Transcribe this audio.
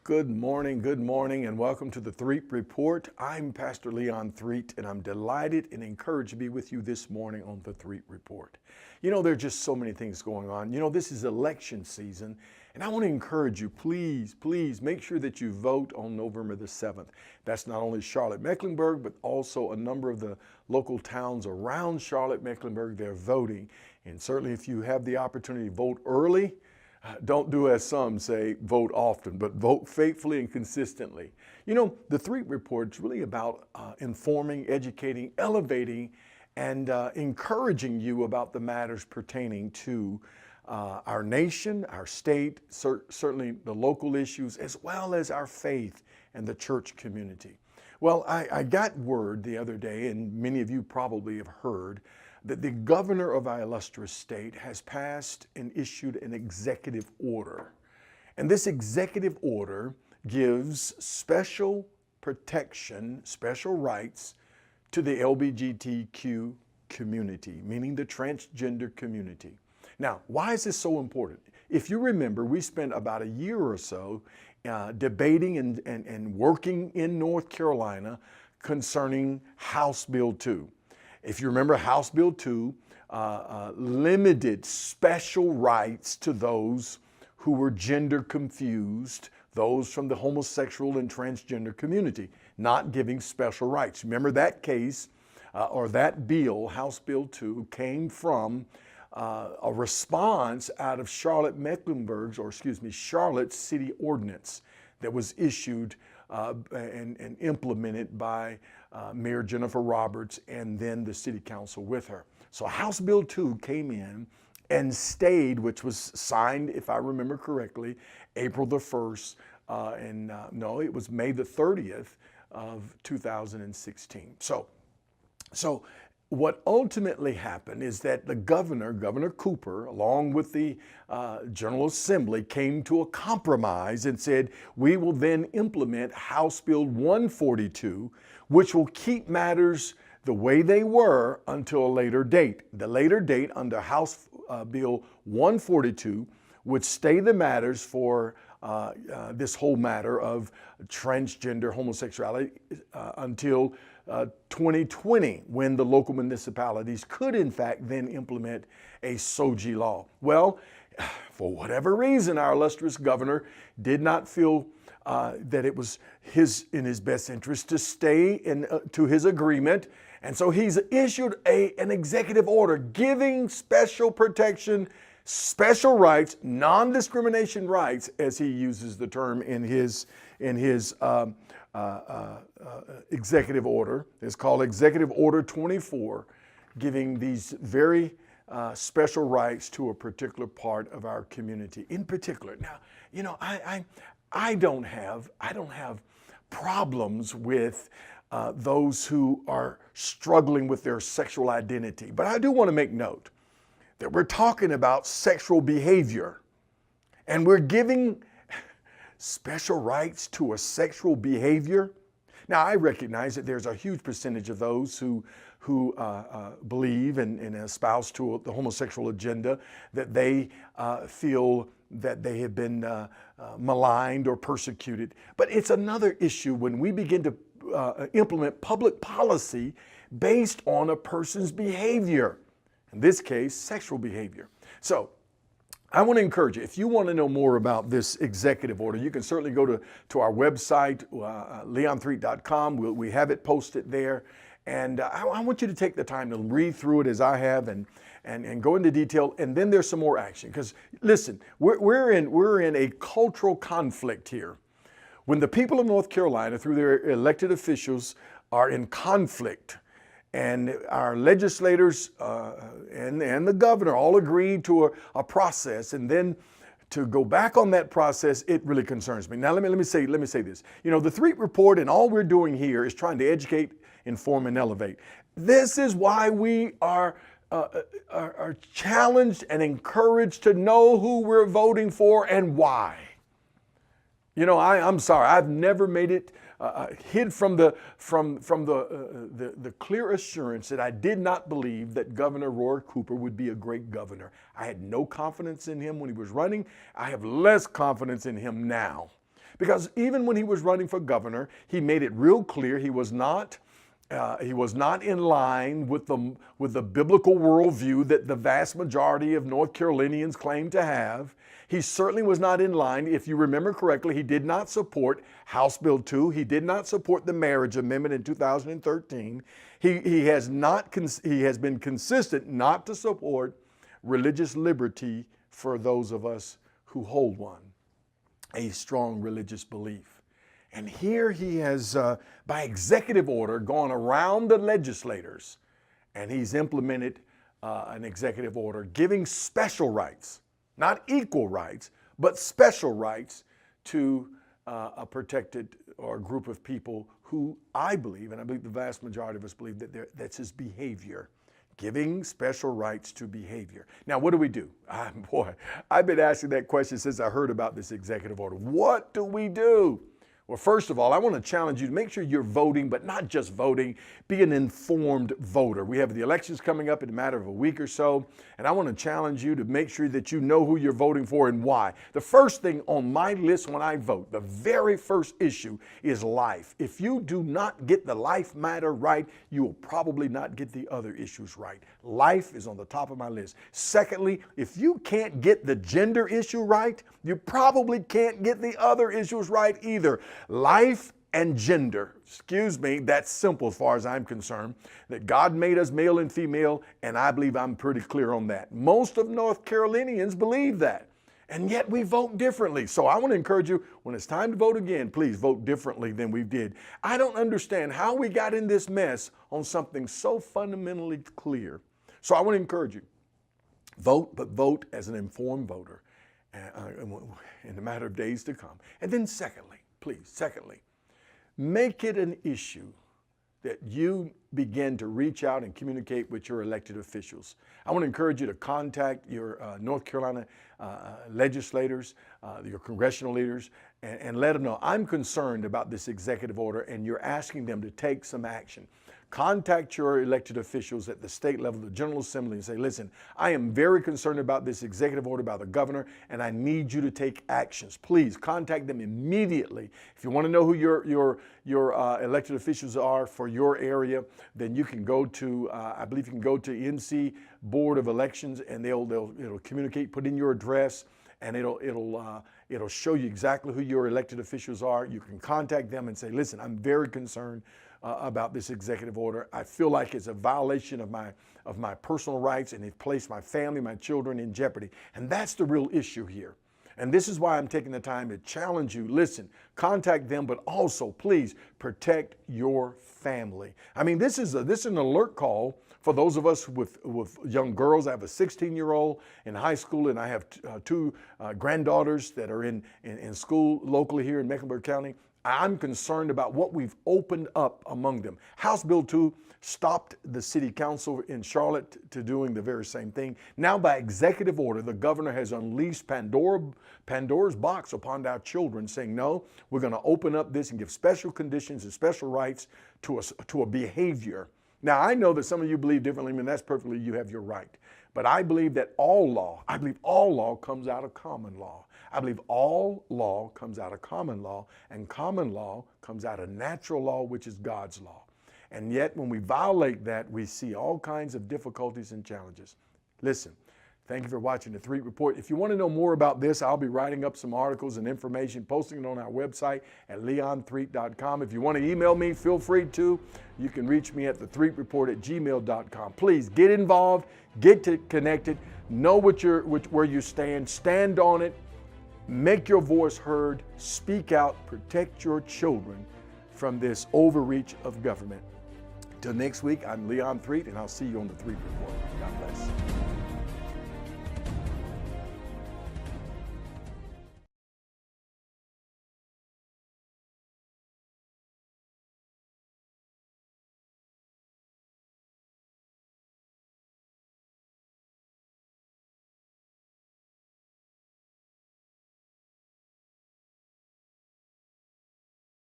Good morning, and welcome to the Threet Report. I'm Pastor Leon Threet, and I'm delighted and encouraged to be with you this morning on the Threet Report. You know, there are just so many things going on. You know, this is election season, and I want to encourage you, please make sure that you vote on November the 7th. That's not only Charlotte-Mecklenburg, but also a number of the local towns around Charlotte-Mecklenburg. They're voting, and certainly if you have the opportunity to vote early, don't do as some say, vote often, but vote faithfully and consistently. You know, the Threet Report is really about informing, educating, elevating, and encouraging you about the matters pertaining to our nation, our state, certainly the local issues, as well as our faith and the church community. Well, I got word the other day, and many of you probably have heard, that the governor of our illustrious state has passed and issued an executive order. And this executive order gives special protection, special rights to the LGBTQ community, meaning the transgender community. Now, why is this so important? If you remember, we spent about a year or so debating and working in North Carolina concerning House Bill 2. If you remember, House Bill 2 limited special rights to those who were gender confused, those from the homosexual and transgender community, not giving special rights. Remember that case or that bill, House Bill 2, came from a response out of Charlotte-Mecklenburg's, Charlotte City Ordinance that was issued and implemented by Mayor Jennifer Roberts and then the City Council with her. So House Bill 2 came in and stayed, which was signed, if I remember correctly, April the 1st, no, it was May the 30th of 2016. So what ultimately happened is that the Governor Cooper, along with the General Assembly, came to a compromise and said, we will then implement House Bill 142, which will keep matters the way they were until a later date. The later date under House Bill 142 would stay the matters for this whole matter of transgender homosexuality until 2020, when the local municipalities could in fact then implement a SOGI law. Well, for whatever reason, our illustrious governor did not feel that it was in his best interest to stay to his agreement. And so he's issued an executive order giving special protection, special rights, non-discrimination rights, as he uses the term in his executive order. It's called Executive Order 24, giving these very special rights to a particular part of our community. In particular, now, you know, I don't have problems with those who are struggling with their sexual identity, but I do want to make note that we're talking about sexual behavior, and we're giving special rights to a sexual behavior. Now, I recognize that there's a huge percentage of those who believe and espouse to the homosexual agenda, that they feel that they have been maligned or persecuted. But it's another issue when we begin to implement public policy based on a person's behavior. In this case, sexual behavior. So I want to encourage you, if you want to know more about this executive order, you can certainly go to our website, leonthreet.com. We have it posted there. And I want you to take the time to read through it as I have and go into detail. And then there's some more action. Because listen, we're in a cultural conflict here. When the people of North Carolina, through their elected officials, are in conflict, and our legislators and the governor all agreed to a process, and then to go back on that process, it really concerns me. Now, let me say this. You know, the Threet Report and all we're doing here is trying to educate, inform, and elevate. This is why we are challenged and encouraged to know who we're voting for and why. You know, I'm sorry, I've never made it hid from the clear assurance that I did not believe that Governor Roy Cooper would be a great governor. I had no confidence in him when he was running. I have less confidence in him now, Because even when he was running for governor, he made it real clear he was not in line with the biblical worldview that the vast majority of North Carolinians claim to have. He certainly was not in line. If you remember correctly, he did not support House Bill 2. He did not support the marriage amendment in 2013. He has been consistent not to support religious liberty for those of us who hold one, a strong religious belief. And here he has, by executive order, gone around the legislators, and he's implemented an executive order giving special rights, not equal rights, but special rights to a protected or a group of people who I believe, and I believe the vast majority of us believe, that that's his behavior. Giving special rights to behavior. Now, what do we do? Boy, I've been asking that question since I heard about this executive order. What do we do? Well, first of all, I want to challenge you to make sure you're voting, but not just voting. Be an informed voter. We have the elections coming up in a matter of a week or so, and I want to challenge you to make sure that you know who you're voting for and why. The first thing on my list when I vote, the very first issue is life. If you do not get the life matter right, you will probably not get the other issues right. Life is on the top of my list. Secondly, if you can't get the gender issue right, you probably can't get the other issues right either. Life and gender, that's simple as far as I'm concerned, that God made us male and female, and I believe I'm pretty clear on that. Most of North Carolinians believe that, and yet we vote differently. So I want to encourage you, when it's time to vote again, please vote differently than we did. I don't understand how we got in this mess on something so fundamentally clear. So I want to encourage you, vote, but vote as an informed voter in the matter of days to come. And then secondly, make it an issue that you begin to reach out and communicate with your elected officials. I want to encourage you to contact your North Carolina legislators, your congressional leaders, and let them know, I'm concerned about this executive order, and you're asking them to take some action. Contact your elected officials at the state level, the General Assembly, and say, listen, I am very concerned about this executive order by the governor, and I need you to take actions. Please contact them immediately. If you want to know who your elected officials are for your area, then you can go to, I believe you can go to NC Board of Elections, and it'll communicate, put in your address, and it'll show you exactly who your elected officials are. You can contact them and say, listen, I'm very concerned about this executive order. I feel like it's a violation of my personal rights, and it placed my family, my children in jeopardy. And that's the real issue here. And this is why I'm taking the time to challenge you. Listen, contact them, but also please protect your family. I mean, this is an alert call for those of us with young girls. I have a 16-year-old in high school, and I have two granddaughters that are in school locally here in Mecklenburg County. I'm concerned about what we've opened up among them. House Bill 2 stopped the city council in Charlotte to doing the very same thing. Now, by executive order, the governor has unleashed Pandora's box upon our children, saying, no, we're going to open up this and give special conditions and special rights to a behavior. Now, I know that some of you believe differently, and that's perfectly, you have your right. But I believe that all law comes out of common law. I believe all law comes out of common law, and common law comes out of natural law, which is God's law. And yet, when we violate that, we see all kinds of difficulties and challenges. Listen, thank you for watching the Threet Report. If you want to know more about this, I'll be writing up some articles and information, posting it on our website at leonthreet.com. If you want to email me, feel free to. You can reach me at thethreetreport@gmail.com. Please get involved, get connected, know where you stand on it. Make your voice heard, speak out, protect your children from this overreach of government. Till next week, I'm Leon Threet, and I'll see you on the Threet Report. God bless.